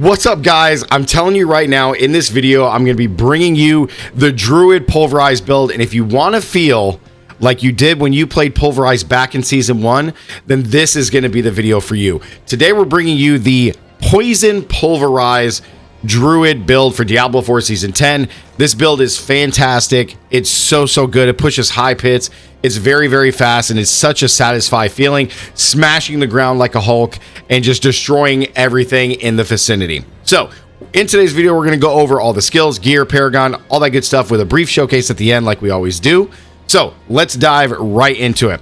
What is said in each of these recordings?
What's up, guys? I'm telling you right now, in this video, I'm going to be bringing you the Druid Pulverize build. And if you want to feel like you did when you played Pulverize back in Season 1, then this is going to be the video for you. Today, we're bringing you the Poison Pulverize Druid build for Diablo 4 Season 10. This build is fantastic. It's so good. It pushes high pits. It's very fast, and it's such a satisfying feeling, smashing the ground like a Hulk and just destroying everything in the vicinity. So in today's video, we're going to go over all the skills, gear, Paragon, all that good stuff with a brief showcase at the end like we always do. So let's dive right into it.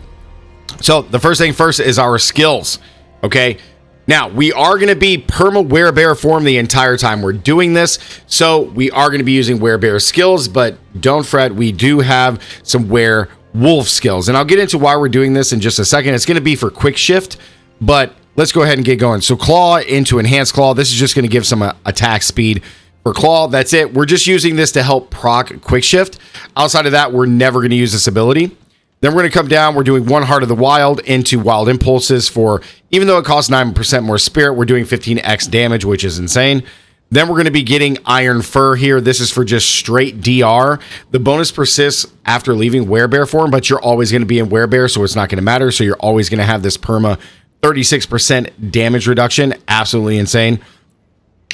So the first thing first is our skills. Okay. Now, we are going to be perma werebear form the entire time we're doing this, so we are going to be using werebear skills, but don't fret, we do have some werewolf skills, and I'll get into why we're doing this in just a second. It's going to be for quick shift, but let's go ahead and get going. So claw into enhanced claw. This is just going to give some attack speed for claw. That's it. We're just using this to help proc quick shift. Outside of that, we're never going to use this ability. Then we're going to come down. We're doing one Heart of the Wild into Wild Impulses for, even though it costs 9% more spirit, we're doing 15x damage, which is insane. Then we're going to be getting Iron Fur here. This is for just straight DR. The bonus persists after leaving werebear form, but you're always going to be in werebear, so it's not going to matter. So you're always going to have this perma 36% damage reduction. Absolutely insane.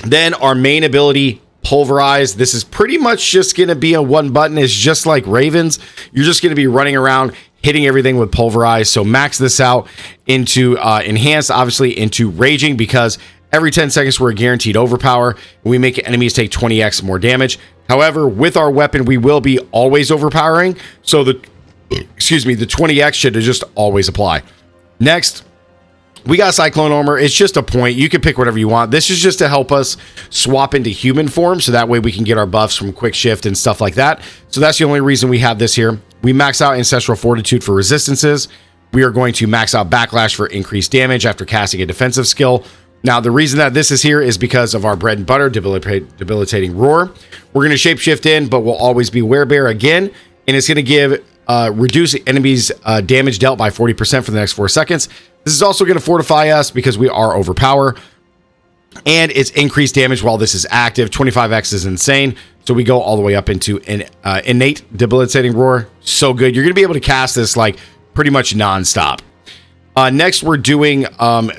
Then our main ability, Pulverize. This is pretty much just going to be a one button. It's just like Ravens. You're just going to be running around hitting everything with Pulverize. So max this out into enhanced, obviously into raging, because every 10 seconds we're guaranteed overpower and we make enemies take 20x more damage. However, with our weapon, we will be always overpowering. So the 20x should just always apply. Next, we got Cyclone Armor. It's just a point. You can pick whatever you want. This is just to help us swap into human form, so that way we can get our buffs from quick shift and stuff like that. So that's the only reason we have this here. We max out Ancestral Fortitude for resistances. We are going to max out Backlash for increased damage after casting a defensive skill. Now, the reason that this is here is because of our bread and butter, Debilitating Roar. We're going to shapeshift in, but we'll always be werebear again, and it's going to give reduce enemies damage dealt by 40% for the next 4 seconds. This is also going to fortify us because we are overpower, and it's increased damage while this is active. 25x is insane, so we go all the way up into an innate Debilitating Roar. So good. You're going to be able to cast this like pretty much non-stop. Next, we're doing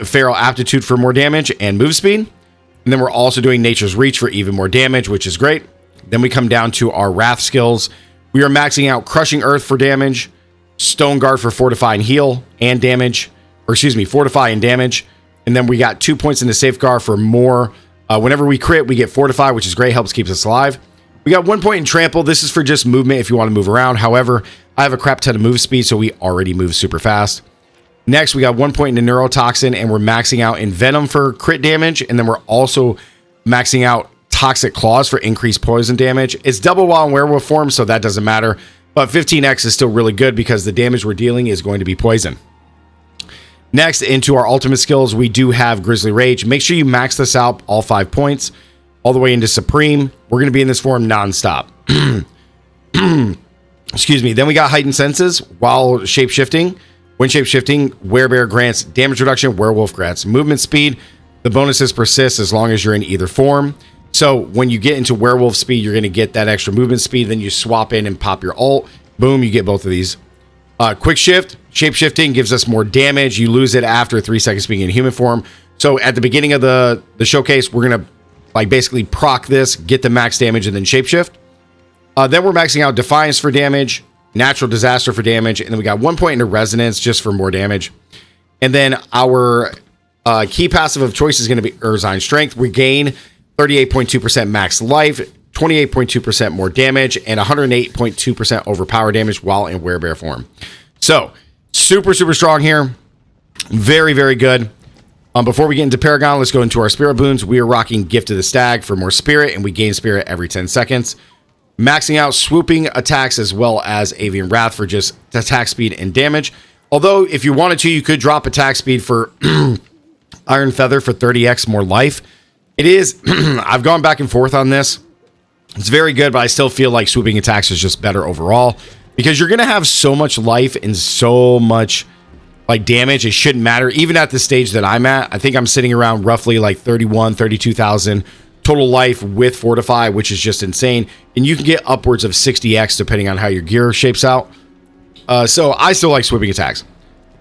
Feral Aptitude for more damage and move speed, and then we're also doing Nature's Reach for even more damage, which is great. Then we come down to our Wrath skills. We are maxing out Crushing Earth for damage, Stone Guard for Fortify and Heal and damage, Fortify and damage. And then we got 2 points into Safeguard for more. Whenever we crit, we get Fortify, which is great, helps keeps us alive. We got 1 point in Trample. This is for just movement if you want to move around. However, I have a crap ton of move speed, so we already move super fast. Next, we got 1 point into Neurotoxin, and we're maxing out in Venom for crit damage. And then we're also maxing out Toxic Claws for increased poison damage. It's double while in werewolf form, so that doesn't matter. But 15x is still really good because the damage we're dealing is going to be poison. Next, into our ultimate skills, we do have Grizzly Rage. Make sure you max this out all 5 points, all the way into Supreme. We're going to be in this form non-stop. Excuse me. Then we got Heightened Senses while shapeshifting. When shapeshifting, werebear grants damage reduction, werewolf grants movement speed. The bonuses persist as long as you're in either form. So when you get into werewolf speed, you're going to get that extra movement speed. Then you swap in and pop your ult. Boom, you get both of these. Quick shift, shapeshifting gives us more damage. You lose it after 3 seconds being in human form. So at the beginning of the showcase, we're going to like basically proc this, get the max damage, and then shapeshift. Then we're maxing out Defiance for damage, Natural Disaster for damage, and then we got 1 point into Resonance just for more damage. And then our key passive of choice is going to be Urzine Strength. We gain 38.2% max life, 28.2% more damage, and 108.2% overpower damage while in werebear form. So, super strong here. Very good. Before we get into Paragon, let's go into our spirit boons. We are rocking Gift of the Stag for more spirit, and we gain spirit every 10 seconds. Maxing out swooping attacks as well as Avian Wrath for just attack speed and damage. Although, if you wanted to, you could drop attack speed for Iron Feather for 30x more life. It is, I've gone back and forth on this. It's very good, but I still feel like swooping attacks is just better overall because you're going to have so much life and so much like damage, it shouldn't matter. Even at the stage that I'm at, I think I'm sitting around roughly like 32,000 total life with Fortify, which is just insane. And you can get upwards of 60x depending on how your gear shapes out. So I still like sweeping attacks.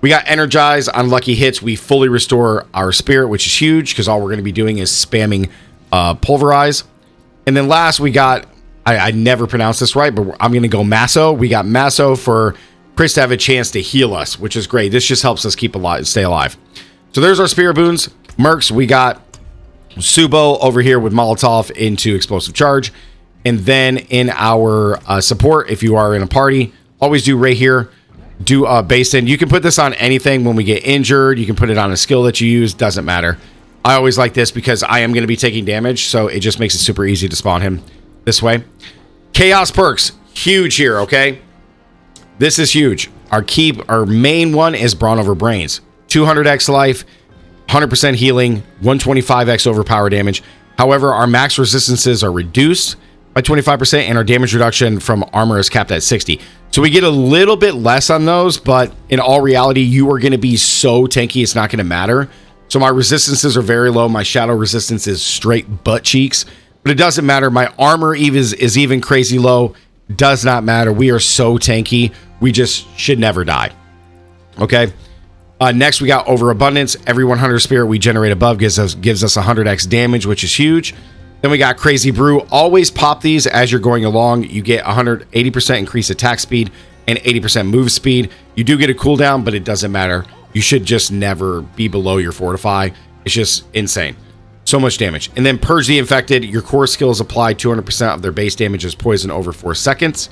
We got Energize on lucky hits. We fully restore our spirit, which is huge because all we're going to be doing is spamming Pulverize. And then last we got, I never pronounced this right, but I'm going to go Masso. We got Masso for Chris to have a chance to heal us, which is great. This just helps us keep alive, stay alive. So there's our spirit boons. Mercs, we got Subo over here with Molotov into explosive charge. And then in our support, if you are in a party, always do right here. Do base in. You can put this on anything when we get injured. You can put it on a skill that you use. Doesn't matter. I always like this because I am going to be taking damage, so it just makes it super easy to spawn him this way. Chaos perks. Huge here, okay? This is huge. Our main one is Brawn over Brains. 200x life, 100% healing, 125x overpower damage. However, our max resistances are reduced by 25%, and our damage reduction from armor is capped at 60. So we get a little bit less on those, but in all reality, you are going to be so tanky, it's not going to matter. So my resistances are very low. My shadow resistance is straight butt cheeks, but it doesn't matter. My armor is even crazy low. Does not matter. We are so tanky. We just should never die. Okay. Next, we got Overabundance. Every 100 spirit we generate above gives us 100x damage, which is huge. Then we got Crazy Brew. Always pop these as you're going along. You get 180% increased attack speed and 80% move speed. You do get a cooldown, but it doesn't matter. You should just never be below your Fortify. It's just insane. So much damage. And then Purge the Infected. Your core skills apply 200% of their base damage as poison over 4 seconds.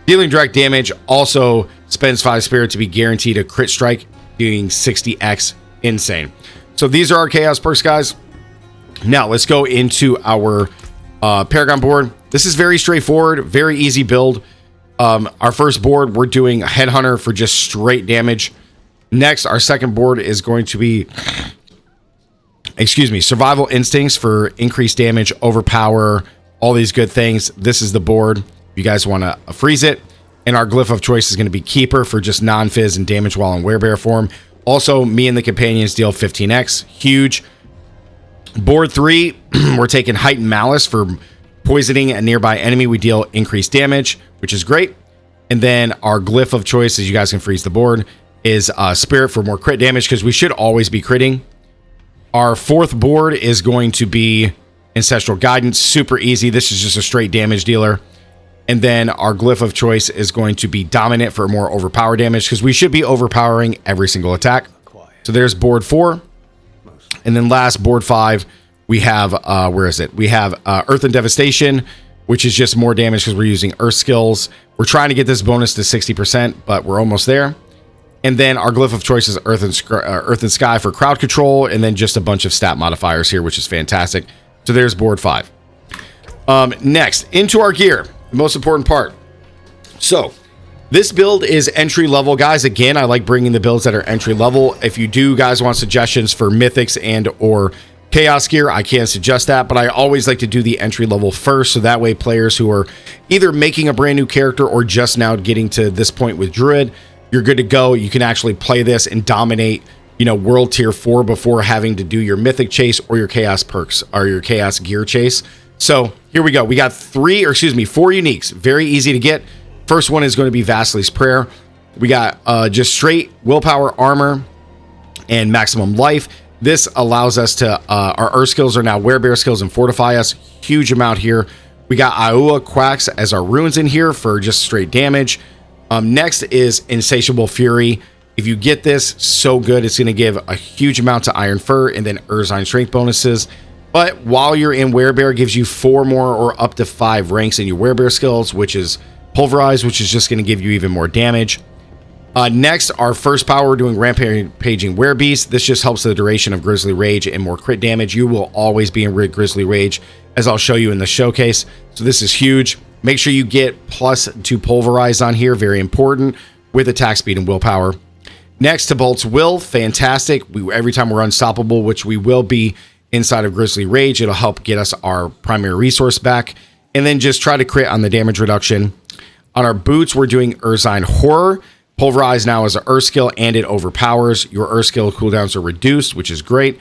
Dealing direct damage also spends 5 spirit to be guaranteed a crit strike, doing 60x. Insane. So these are our chaos perks, guys. Now let's go into our Paragon board. This is very straightforward, very easy build. Our first board, we're doing a Headhunter for just straight damage. Next, our second board is going to be, Survival Instincts for increased damage, overpower, all these good things. This is the board. If you guys want to freeze it. And our glyph of choice is going to be Keeper for just non-fizz and damage while in werebear form. Also, me and the companions deal 15x. Huge. Board 3, we're taking Heightened Malice for poisoning a nearby enemy. We deal increased damage, which is great. And then our glyph of choice, as you guys can freeze the board, is Spirit for more crit damage because we should always be critting. Our fourth board is going to be Ancestral Guidance. Super easy. This is just a straight damage dealer. And then our glyph of choice is going to be Dominant for more overpower damage because we should be overpowering every single attack. So there's board 4. And then last, board 5, we have, where is it? We have Earth and Devastation, which is just more damage because we're using Earth skills. We're trying to get this bonus to 60%, but we're almost there. And then our glyph of choice is Earth and Sky for crowd control, and then just a bunch of stat modifiers here, which is fantastic. So there's board 5. Next, into our gear, the most important part. So this build is entry level, guys. Again, I like bringing the builds that are entry level. If you do guys want suggestions for mythics and or chaos gear, I can suggest that, but I always like to do the entry level first, so that way players who are either making a brand new character or just now getting to this point with Druid, you're good to go. You can actually play this and dominate, world tier 4 before having to do your mythic chase or your chaos perks or your chaos gear chase. So here we go. We got 4 uniques. Very easy to get. First one is going to be Vasili's Prayer. We got just straight willpower, armor, and maximum life. This allows us to, our Earth skills are now werebear skills and fortify us. Huge amount here. We got Iowa Quacks as our runes in here for just straight damage. Next is Insatiable Fury. If you get this, so good. It's going to give a huge amount to Iron Fur and then Urzine strength bonuses. But while you're in werebear, it gives you 4 more or up to 5 ranks in your werebear skills, which is Pulverize, which is just going to give you even more damage. Next, our first power, we're doing Rampaging Werebeast. This just helps the duration of Grizzly Rage and more crit damage. You will always be in Grizzly Rage, as I'll show you in the showcase. So this is huge. Make sure you get +2 Pulverize on here, very important, with attack speed and willpower. Next, to Bolt's Will, fantastic. Every time we're unstoppable, which we will be inside of Grizzly Rage, it'll help get us our primary resource back. And then just try to crit on the damage reduction. On our boots, we're doing Urzine Horror. Pulverize now is an Earth skill, and it overpowers. Your Earth skill cooldowns are reduced, which is great.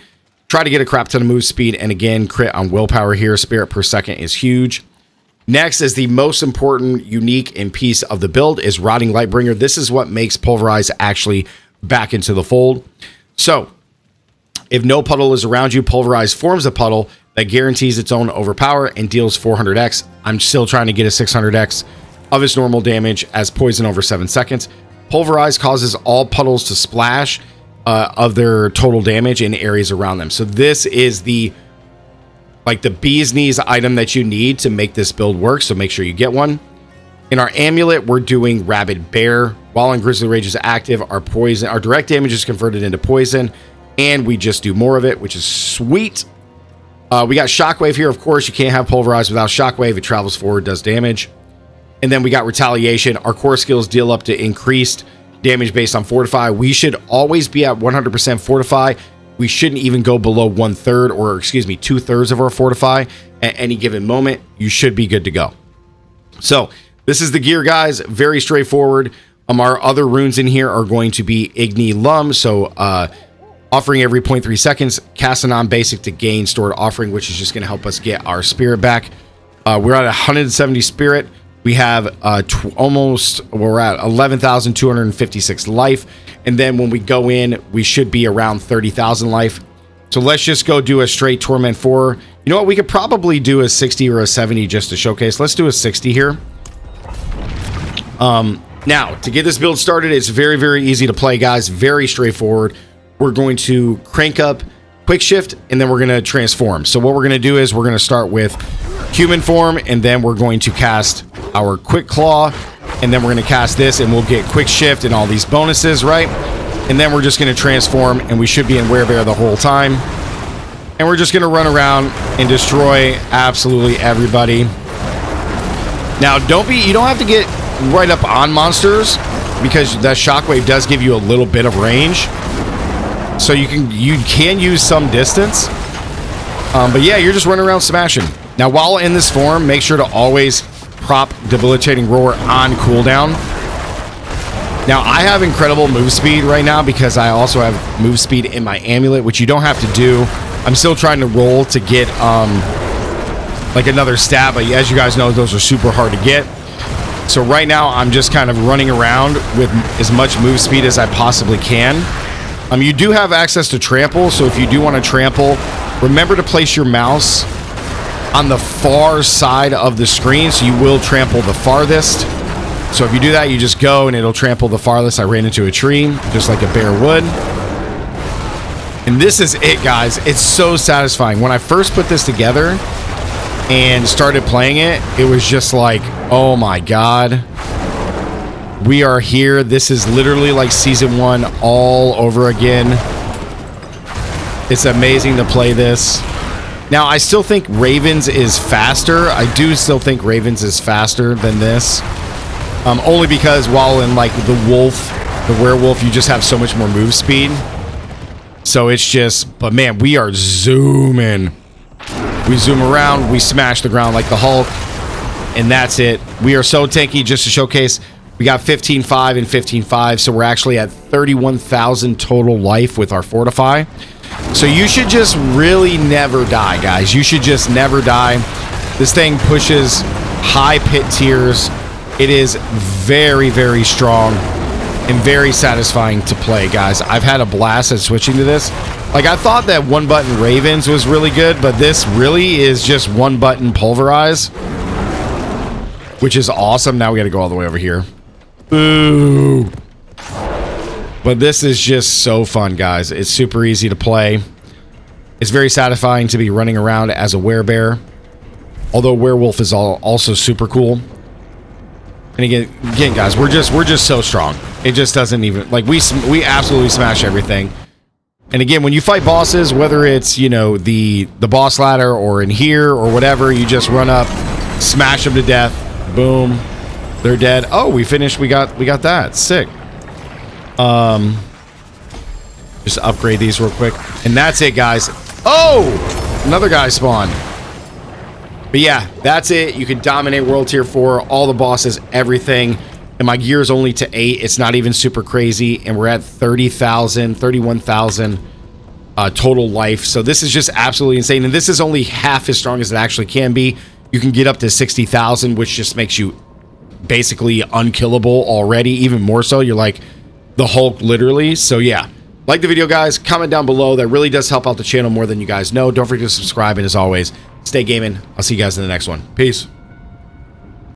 Try to get a crap ton of move speed, and again, crit on willpower here. Spirit per second is huge. Next is the most important, unique, and piece of the build is Rotting Lightbringer. This is what makes Pulverize actually back into the fold. So, if no puddle is around you, Pulverize forms a puddle that guarantees its own overpower and deals 400x. I'm still trying to get a 600x of its normal damage as poison over 7 seconds. Pulverize causes all puddles to splash of their total damage in areas around them. So this is the bee's knees item that you need to make this build work, so make sure you get one. In our amulet, we're doing Rabid Bear. While in Grizzly Rage is active, our direct damage is converted into poison, and we just do more of it, which is sweet. We got Shockwave here. Of course, you can't have Pulverize without Shockwave. It travels forward, does damage. And then we got Retaliation. Our core skills deal up to increased damage based on Fortify. We should always be at 100% Fortify. We shouldn't even go below 1/3, or excuse me, 2/3 of our Fortify at any given moment. You should be good to go. So this is the gear, guys. Very straightforward. Our other runes in here are going to be Igni Lum. So offering every 0.3 seconds, cast a non-basic to gain stored offering, which is just going to help us get our spirit back. We're at 170 spirit. We have we're at 11,256 life. And then when we go in, we should be around 30,000 life. So let's just go do a straight Torment 4. You know what? We could probably do a 60 or a 70 just to showcase. Let's do a 60 here. Now, to get this build started, it's very, very easy to play, guys. Very straightforward. We're going to crank up Quick Shift, and then we're going to transform. So what we're going to do is we're going to start with Human Form, and then we're going to cast our Quick Claw, and then we're going to cast this, and we'll get Quick Shift and all these bonuses, right? And then we're just going to transform, and we should be in Werebear the whole time. And we're just going to run around and destroy absolutely everybody. Now, you don't have to get right up on monsters, because that Shockwave does give you a little bit of range. So you can use some distance. But yeah, you're just running around smashing. Now, while in this form, make sure to always prop Debilitating Roar on cooldown. Now, I have incredible move speed right now because I also have move speed in my amulet, which you don't have to do. I'm still trying to roll to get like another stat, but as you guys know, those are super hard to get. So right now, I'm just kind of running around with as much move speed as I possibly can. You do have access to trample, so if you do want to trample, remember to place your mouse on the far side of the screen, so you will trample the farthest. So if you do that, you just go and it'll trample the farthest. I ran into a tree, just like a bear would. And this is it, guys. It's so satisfying. When I first put this together and started playing it, it was just like, oh my god. We are here. This is literally like season 1 all over again. It's amazing to play this. Now, I still think Ravens is faster. I do still think Ravens is faster than this. Only because while in like the werewolf, you just have so much more move speed. So it's just, but man, we are zooming. We zoom around, we smash the ground like the Hulk, and that's it. We are so tanky. Just to showcase, we got 15.5 and 15.5, so we're actually at 31,000 total life with our Fortify. So you should just really never die, guys. You should just never die. This thing pushes high pit tiers. It is very, very strong and very satisfying to play, guys. I've had a blast at switching to this. Like, I thought that one button Ravens was really good, but this really is just one button Pulverize, which is awesome. Now we got to go all the way over here. Boo. But this is just so fun, guys. It's super easy to play. It's very satisfying to be running around as a werebear. Although werewolf is also super cool. And again, guys, we're just so strong. It just doesn't even, like, we absolutely smash everything. And again, when you fight bosses, whether it's, you know, the boss ladder or in here or whatever, you just run up, smash them to death. Boom. They're dead. Oh, we finished. We got that. Sick. Just upgrade these real quick. And that's it, guys. Oh! Another guy spawned. But yeah, that's it. You can dominate World Tier 4, all the bosses, everything. And and my gear is only to 8. It's not even super crazy, and we're at 30,000, 31,000 total life. So this is just absolutely insane, and this is only half as strong as it actually can be. You can get up to 60,000, which just makes you basically unkillable already, even more so. You're like the Hulk, literally. So yeah, like the video, guys. Comment down below. That really does help out the channel more than you guys know. Don't forget to subscribe, and as always, stay gaming. I'll see you guys in the next one. Peace.